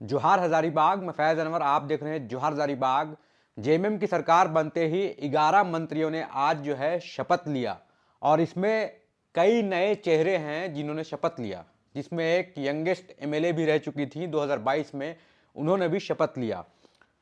जोहार हजारीबाग। मैं फैज अनवर, आप देख रहे हैं जोहार हजारीबाग। जेएमएम की सरकार बनते ही 11 मंत्रियों ने आज जो है शपथ लिया और इसमें कई नए चेहरे हैं जिन्होंने शपथ लिया, जिसमें एक यंगेस्ट एमएलए भी रह चुकी थी 2022 में, उन्होंने भी शपथ लिया।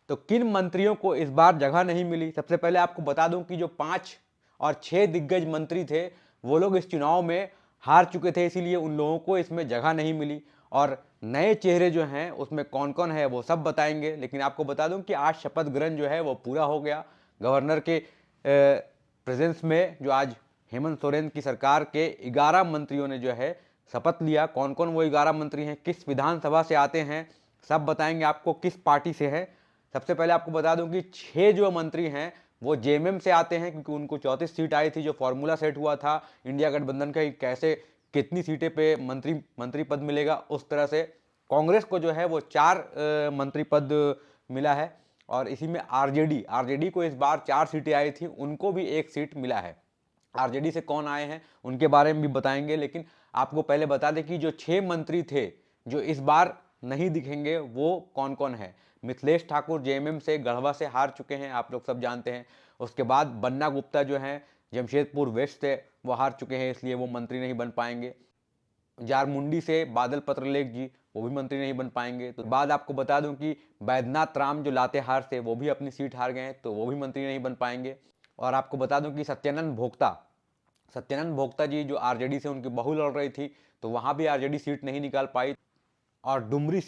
तो किन मंत्रियों को इस बार जगह नहीं मिली? सबसे पहले आपको बता दूं कि जो 5 और 6 दिग्गज मंत्री थे वो लोग इस चुनाव में हार चुके थे, इसीलिए उन लोगों को इसमें जगह नहीं मिली। और नए चेहरे जो हैं उसमें कौन कौन है वो सब बताएंगे, लेकिन आपको बता दूं कि आज शपथ ग्रहण जो है वो पूरा हो गया गवर्नर के प्रेजेंस में। जो आज हेमंत सोरेन की सरकार के 11 मंत्रियों ने जो है शपथ लिया। कौन कौन वो 11 मंत्री हैं, किस विधानसभा से आते हैं, सब बताएंगे आपको, किस पार्टी से है। सबसे पहले आपको बता दूं कि 6 जो मंत्री हैं वो जेएमएम से आते हैं, क्योंकि उनको 34 सीट आई थी। जो फॉर्मूला सेट हुआ था इंडिया गठबंधन का, कैसे कितनी सीटें पे मंत्री पद मिलेगा, उस तरह से कांग्रेस को जो है वो 4 मंत्री पद मिला है। और इसी में आरजेडी को इस बार 4 सीटें आई थी, उनको भी 1 सीट मिला है। आरजेडी से कौन आए हैं उनके बारे में भी बताएंगे, लेकिन आपको पहले बता दें कि जो 6 मंत्री थे जो इस बार नहीं दिखेंगे वो कौन कौन है। मिथिलेश ठाकुर जेएमएम से गढ़वा से हार चुके हैं, आप लोग सब जानते हैं। उसके बाद बन्ना गुप्ता जो हैं जमशेदपुर वेस्ट से वो हार चुके हैं, इसलिए वो मंत्री नहीं बन पाएंगे। जारमुंडी से बादल पत्रलेख जी, वो भी मंत्री नहीं बन पाएंगे। तो बाद आपको बता दूं कि बैद्यनाथ राम जो लातेहार से, वो भी अपनी सीट हार गए हैं, तो वो भी मंत्री नहीं बन पाएंगे। और आपको बता दूं कि सत्यानंद भोक्ता जी जो आरजेडी से उनकी बहू लड़ रही थी, तो वहां भी आरजेडी सीट नहीं निकाल पाई। और डुमरी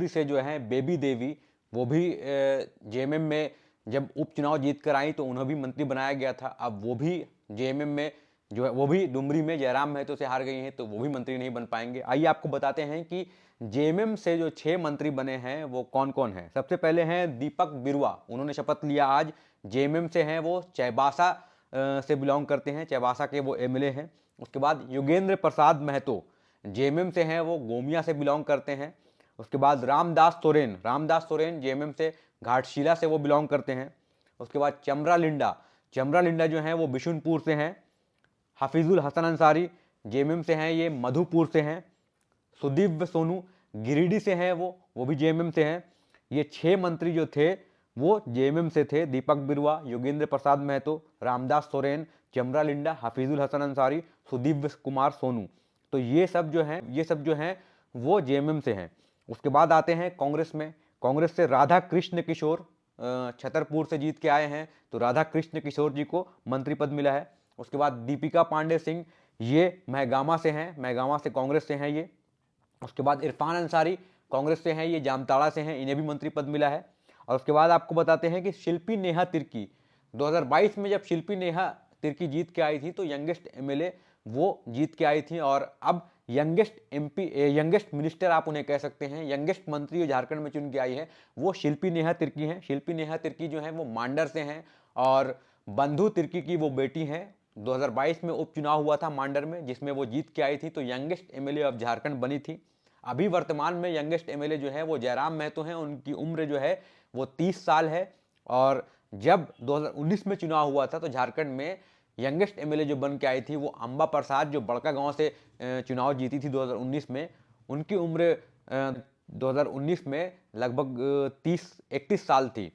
से जो है बेबी देवी, वो भी जेएमएम में जब उपचुनाव जीत कर आई तो उन्हें भी मंत्री बनाया गया था। अब वो भी जेएमएम में जो है वो भी डुमरी में जयराम महतो से हार गई हैं, तो वो भी मंत्री नहीं बन पाएंगे। आइए आपको बताते हैं कि जेएमएम से जो 6 मंत्री बने हैं वो कौन कौन हैं। सबसे पहले हैं दीपक बिरुआ, उन्होंने शपथ लिया आज। जेएमएम से हैं, वो चाईबासा से बिलोंग करते हैं, चाईबासा के वो एमएलए हैं। उसके बाद योगेंद्र प्रसाद महतो जेएमएम से हैं, वो गोमिया से बिलोंग करते हैं। उसके बाद रामदास सोरेन जेएमएम से घाटशिला से वो बिलोंग करते हैं। उसके बाद चमरा लिंडा जो हैं वो बिशुनपुर से हैं। हफीजुल हसन अंसारी जेएमएम से हैं, ये मधुपुर से हैं। सुदीव्य सोनू गिरिडीह से हैं, वो भी जेएमएम से हैं। ये 6 मंत्री जो थे वो जेएमएम से थे, दीपक बिरुआ, योगेंद्र प्रसाद महतो, रामदास सोरेन, चमरा लिंडा, हफीजुल हसन अंसारी, सुदीव्य कुमार सोनू। तो ये सब जो हैं वो जेएमएम से हैं। उसके बाद आते हैं कांग्रेस में। कांग्रेस से राधा कृष्ण किशोर छतरपुर से जीत के आए हैं, तो राधा कृष्ण किशोर जी को मंत्री पद मिला है। उसके बाद दीपिका पांडे सिंह, ये महगामा से हैं, महगामा से कांग्रेस से हैं ये। उसके बाद इरफान अंसारी कांग्रेस से हैं, ये जामताड़ा से हैं, इन्हें भी मंत्री पद मिला है। और उसके बाद आपको बताते हैं कि शिल्पी नेहा तिर्की, 2022 में जब शिल्पी नेहा तिर्की जीत के आई थी तो यंगेस्ट एमएलए वो जीत के आई थी। और अब यंगेस्ट मिनिस्टर आप उन्हें कह सकते हैं, यंगेस्ट मंत्री जो झारखंड में चुन के आई है वो शिल्पी नेहा तिर्की हैं। शिल्पी नेहा तिर्की जो है वो मांडर से हैं और बंधु तिर्की की वो बेटी हैं। 2022 में उपचुनाव हुआ था मांडर में, जिसमें वो जीत के आई थी, तो यंगेस्ट एमएलए ऑफ झारखंड बनी थी। अभी वर्तमान में यंगेस्ट एमएलए जो है वो जयराम महतो हैं, उनकी उम्र जो है वो 30 साल है। और जब 2019 में चुनाव हुआ था तो झारखंड में यंगेस्ट एमएलए जो बन के आई थी वो अंबा प्रसाद, जो बड़का गांव से चुनाव जीती थी 2019 में, उनकी उम्र 2019 में लगभग 30-31 साल थी।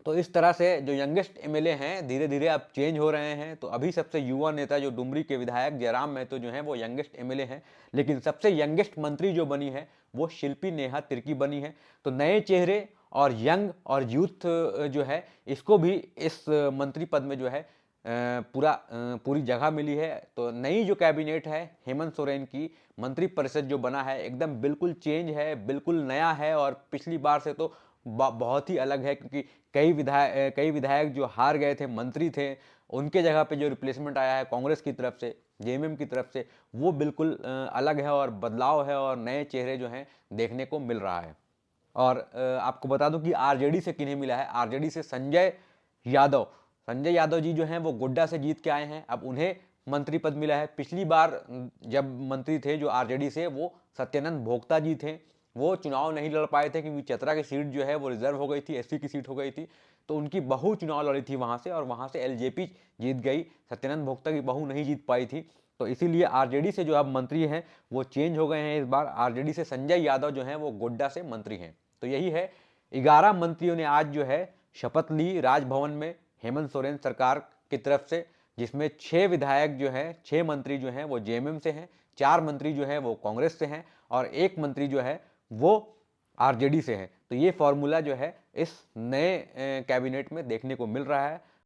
तो इस तरह से जो यंगेस्ट एमएलए हैं धीरे धीरे अब चेंज हो रहे हैं। तो अभी सबसे युवा नेता जो डुमरी के विधायक जयराम महतो जो हैं वो यंगेस्ट एमएलए हैं, लेकिन सबसे यंगेस्ट मंत्री जो बनी है वो शिल्पी नेहा तिर्की बनी है। तो नए चेहरे और यंग और यूथ जो है इसको भी इस मंत्री पद में जो है पूरी जगह मिली है। तो नई जो कैबिनेट है हेमंत सोरेन की, मंत्री परिषद जो बना है एकदम बिल्कुल चेंज है, बिल्कुल नया है। और पिछली बार से तो बहुत ही अलग है, क्योंकि कई विधायक जो हार गए थे, मंत्री थे, उनके जगह पे जो रिप्लेसमेंट आया है कांग्रेस की तरफ से, जेएमएम की तरफ से, वो बिल्कुल अलग है और बदलाव है और नए चेहरे जो हैं देखने को मिल रहा है। और आपको बता दूं कि आरजेडी से किन्हें मिला है। आरजेडी से संजय यादव जी जो हैं वो गोड्डा से जीत के आए हैं, अब उन्हें मंत्री पद मिला है। पिछली बार जब मंत्री थे जो आरजेडी से, वो सत्यानंद भोक्ता जी थे, वो चुनाव नहीं लड़ पाए थे क्योंकि चतरा की सीट जो है वो रिजर्व हो गई थी, एससी की सीट हो गई थी। तो उनकी बहू चुनाव लड़ी थी वहां से और वहां से एलजेपी जीत गई, सत्यानंद भोक्ता की बहू नहीं जीत पाई थी। तो इसीलिए आरजेडी से जो अब मंत्री हैं वो चेंज हो गए हैं। इस बार आरजेडी से संजय यादव जो हैं वो गोड्डा से मंत्री हैं। तो यही है, 11 मंत्रियों ने आज जो है शपथ ली राजभवन में हेमंत सोरेन सरकार की तरफ से, जिसमें 6 विधायक जो है, 6 मंत्री जो हैं वो जेएमएम से हैं, 4 मंत्री जो हैं वो कांग्रेस से हैं और 1 मंत्री जो है वो आरजेडी से है। तो ये फॉर्मूला जो है इस नए कैबिनेट में देखने को मिल रहा है।